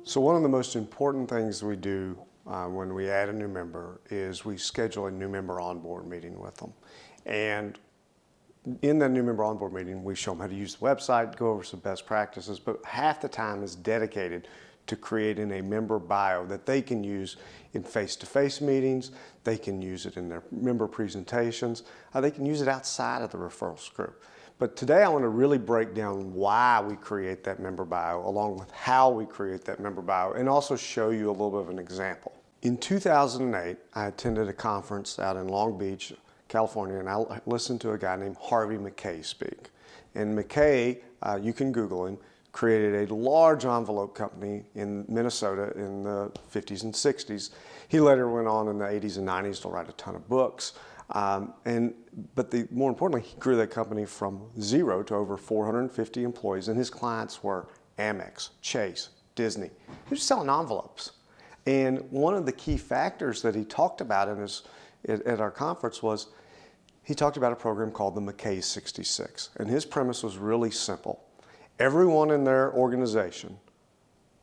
So one of the most important things we do when we add a new member is we schedule a new member onboard meeting with them. And in that new member onboard meeting, we show them how to use the website, go over some best practices, but half the time is dedicated to creating a member bio that they can use in face-to-face meetings, they can use it in their member presentations, they can use it outside of the referrals group. But today I want to really break down why we create that member bio, along with how we create that member bio, and also show you a little bit of an example. In 2008, I attended a conference out in Long Beach, California, and I listened to a guy named Harvey McKay speak. And McKay, you can Google him, created a large envelope company in Minnesota in the 50s and 60s. He later went on in the 80s and 90s to write a ton of books. But more importantly, he grew that company from 0 to over 450 employees, and his clients were Amex, Chase, Disney. He was selling envelopes. And one of the key factors that he talked about at our conference was he talked about a program called the McKay 66. And his premise was really simple. Everyone in their organization,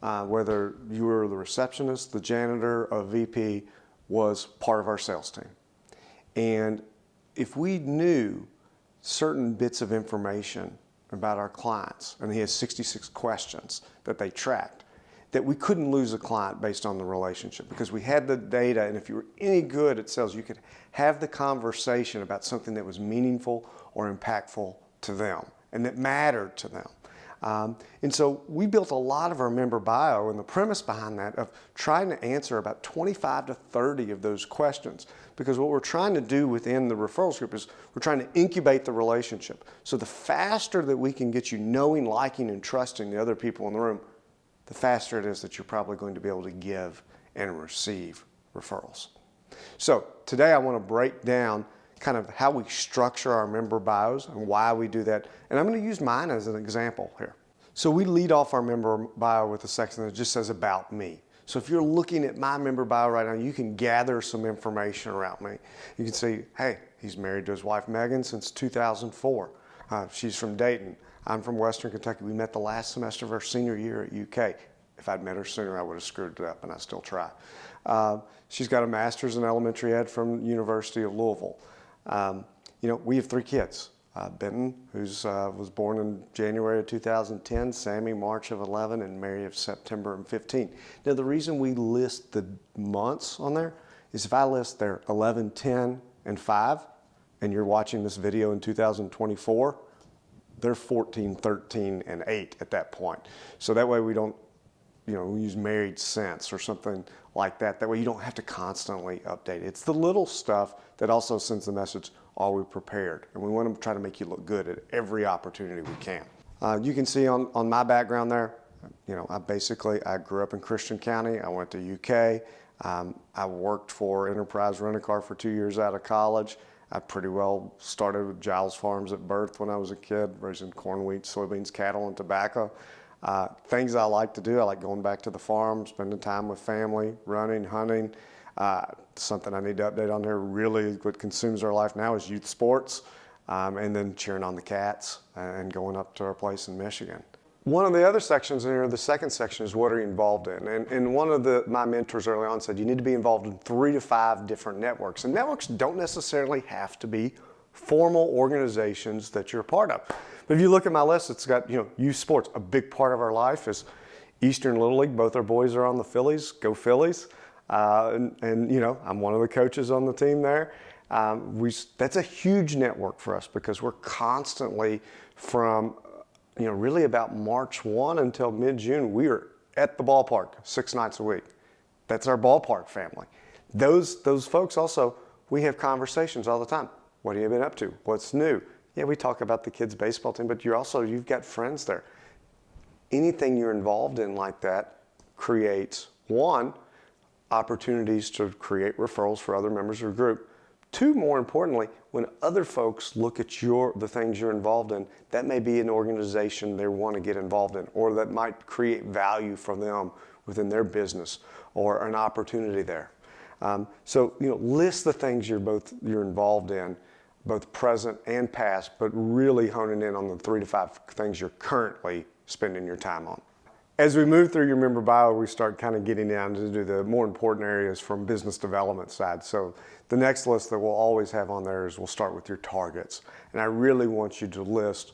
whether you were the receptionist, the janitor, a VP, was part of our sales team. And if we knew certain bits of information about our clients, and he has 66 questions that they tracked, that we couldn't lose a client based on the relationship because we had the data, and if you were any good at sales, you could have the conversation about something that was meaningful or impactful to them and that mattered to them. And so we built a lot of our member bio, and the premise behind that of trying to answer about 25 to 30 of those questions, because what we're trying to do within the referrals group is we're trying to incubate the relationship. So the faster that we can get you knowing, liking, and trusting the other people in the room, the faster it is that you're probably going to be able to give and receive referrals. So today I want to break down kind of how we structure our member bios and why we do that. And I'm going to use mine as an example here. So we lead off our member bio with a section that just says about me. So if you're looking at my member bio right now, you can gather some information around me. You can see, hey, he's married to his wife Megan since 2004. She's from Dayton. I'm from Western Kentucky. We met the last semester of our senior year at UK. If I'd met her sooner, I would have screwed it up, and I still try. She's got a master's in elementary ed from University of Louisville. We have 3 kids. Benton, who was born in January of 2010, Sammy, March of 11, and Mary of September of 15. Now, the reason we list the months on there is if I list their 11, 10, and 5, and you're watching this video in 2024, they're 14, 13, and 8 at that point. So that way we don't, we use married since or something like that. That way you don't have to constantly update it. It's the little stuff that also sends the message, are we prepared? And we want to try to make you look good at every opportunity we can. You can see on my background there, I grew up in Christian County. I went to UK. I worked for Enterprise Rent-A-Car for 2 years out of college. I pretty well started with Giles Farms at birth when I was a kid, raising corn, wheat, soybeans, cattle, and tobacco. Things I like to do, I like going back to the farm, spending time with family, running, hunting. Something I need to update on here, really what consumes our life now is youth sports, and then cheering on the Cats and going up to our place in Michigan. One of the other sections in here, the second section, is what are you involved in? And one of my mentors early on said you need to be involved in 3 to 5 different networks. And networks don't necessarily have to be formal organizations that you're a part of. But if you look at my list, it's got, youth sports. A big part of our life is Eastern Little League. Both our boys are on the Phillies. Go Phillies. I'm one of the coaches on the team there. That's a huge network for us because we're constantly from really about March 1 until mid-June, we are at the ballpark 6 nights a week. That's our ballpark family. Those folks also, we have conversations all the time. What have you been up to? What's new? Yeah, we talk about the kids' baseball team, but you've got friends there. Anything you're involved in like that creates, 1, opportunities to create referrals for other members of your group. 2, more importantly, when other folks look at the things you're involved in, that may be an organization they want to get involved in, or that might create value for them within their business, or an opportunity there. List the things you're involved in, both present and past, but really honing in on the 3 to 5 things you're currently spending your time on. As we move through your member bio, we start kind of getting down to do the more important areas from business development side. So the next list that we'll always have on there is we'll start with your targets. And I really want you to list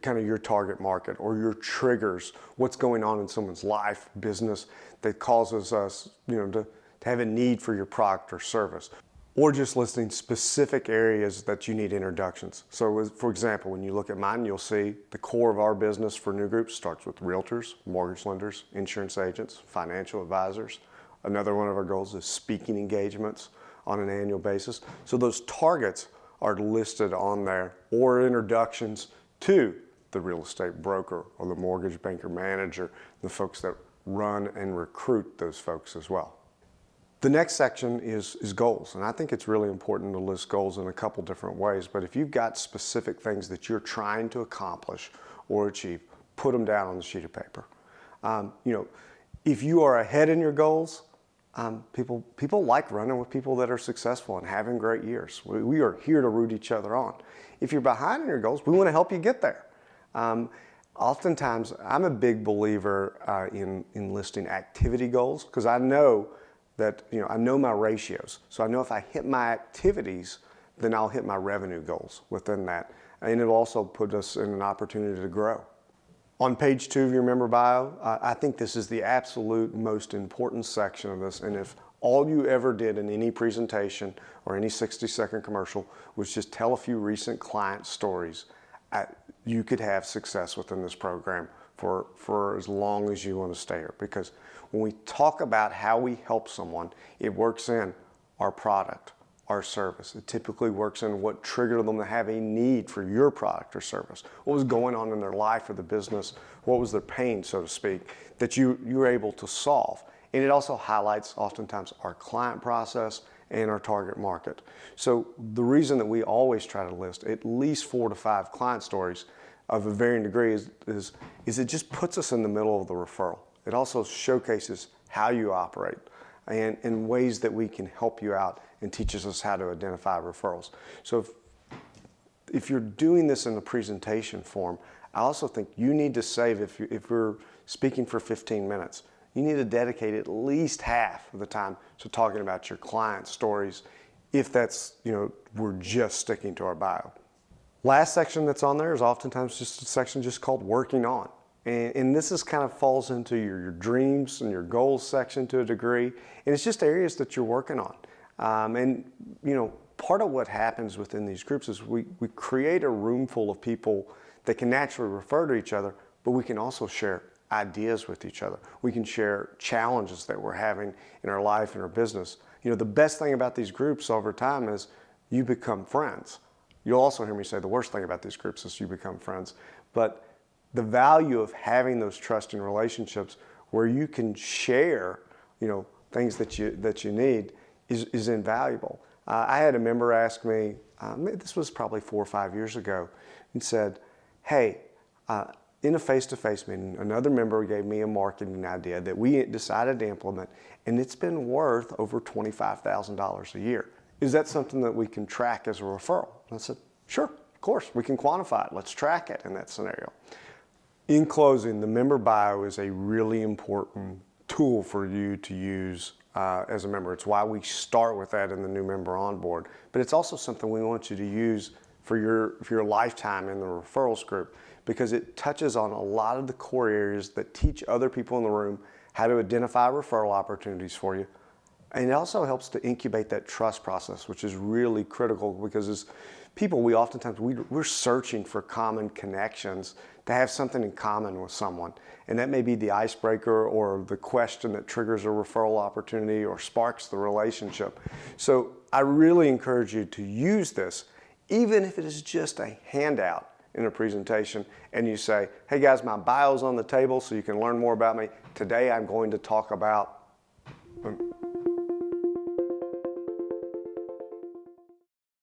kind of your target market or your triggers, what's going on in someone's life, business that causes us, to have a need for your product or service. Or just listing specific areas that you need introductions. So for example, when you look at mine, you'll see the core of our business for new groups starts with realtors, mortgage lenders, insurance agents, financial advisors. Another one of our goals is speaking engagements on an annual basis. So those targets are listed on there, or introductions to the real estate broker or the mortgage banker manager, the folks that run and recruit those folks as well. The next section is goals, and I think it's really important to list goals in a couple different ways, but if you've got specific things that you're trying to accomplish or achieve, put them down on the sheet of paper. If you are ahead in your goals, people like running with people that are successful and having great years. We are here to root each other on. If you're behind in your goals, we want to help you get there. Oftentimes, I'm a big believer in listing activity goals, because I know that, I know my ratios. So I know if I hit my activities, then I'll hit my revenue goals within that. And it'll also put us in an opportunity to grow. On page 2 of your member bio, I think this is the absolute most important section of this. And if all you ever did in any presentation or any 60-second commercial was just tell a few recent client stories, you could have success within this program for as long as you want to stay here. Because when we talk about how we help someone, it works in our product, our service. It typically works in what triggered them to have a need for your product or service. What was going on in their life or the business? What was their pain, so to speak, that you were able to solve? And it also highlights oftentimes our client process and our target market. So the reason that we always try to list at least 4 to 5 client stories of a varying degree is it just puts us in the middle of the referral. It also showcases how you operate and in ways that we can help you out and teaches us how to identify referrals. So if you're doing this in the presentation form, I also think you need to save, if we're speaking for 15 minutes, you need to dedicate at least half of the time to talking about your client stories, if that's, we're just sticking to our bio. Last section that's on there is oftentimes just a section just called working on. And this is kind of falls into your dreams and your goals section to a degree. And it's just areas that you're working on. Part of what happens within these groups is we create a room full of people that can naturally refer to each other, but we can also share ideas with each other. We can share challenges that we're having in our life and our business. The best thing about these groups over time is you become friends. You'll also hear me say the worst thing about these groups is you become friends. But the value of having those trusting relationships where you can share, things that you need is invaluable. I had a member ask me, this was probably 4 or 5 years ago, and said, hey, in a face-to-face meeting, another member gave me a marketing idea that we decided to implement, and it's been worth over $25,000 a year. Is that something that we can track as a referral? And I said, sure, of course, we can quantify it. Let's track it in that scenario. In closing, the member bio is a really important tool for you to use as a member. It's why we start with that in the new member onboard. But it's also something we want you to use for your lifetime in the referrals group, because it touches on a lot of the core areas that teach other people in the room how to identify referral opportunities for you. And it also helps to incubate that trust process, which is really critical, because as people, we're searching for common connections, to have something in common with someone. And that may be the icebreaker or the question that triggers a referral opportunity or sparks the relationship. So I really encourage you to use this, even if it is just a handout in a presentation, and you say, hey guys, my bio's on the table so you can learn more about me. Today I'm going to talk about